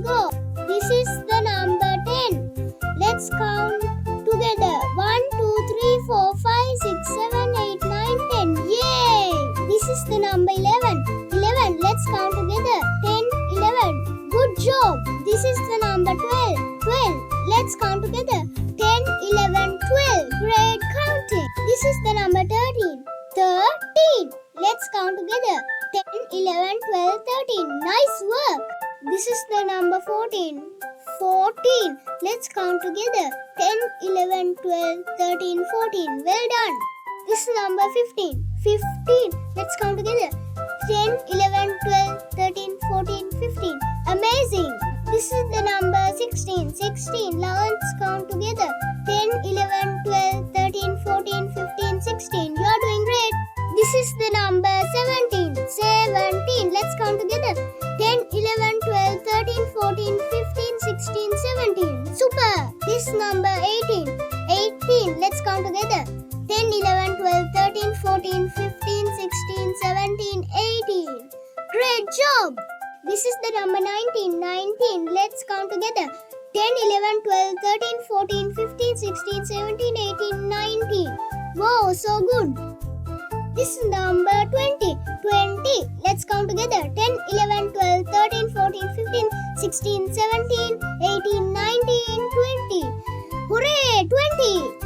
go. This is the number 10. Let's count together. 1, 2, 3, 4, 5, 6, 7, 8, 9, 10. Yay! This is the number 11. 11. Let's count together. 10, 11. Good job. This is the number 12. 12. Let's count together. 10, 11, 12. Great counting. This is the number 13. 13. Let's count together. 10, 11, 12, 13. Nice work. This is the number 14. 14. Let's count together. 10, 11, 12, 13, 14. Well done. This is number 15. 15. Let's count together. 10, 11, 12, 13, 14, 15. Amazing. This is the number 16. 16. Now let's count together. 10, 11, 12, 13, 14, 15, 16. You are doing great. This is the number 17. 17. Let's count together. 10, 11, 12, 13, 14, 15, 16, 17. Super. This number 18. 18. Let's count together. 10, 11, 12, 13, 14, 15, 16, 17, 18. Great job. This is the number 19. 19. Let's count together. 10, 11, 12, 13, 14, 15, 16, 17, 18, 19. Wow, so good. This is number 20. 20. Let's count together. 10, 11, 12, 13, 14, 15, 16, 17, 18, 19, 20. Hooray! 20.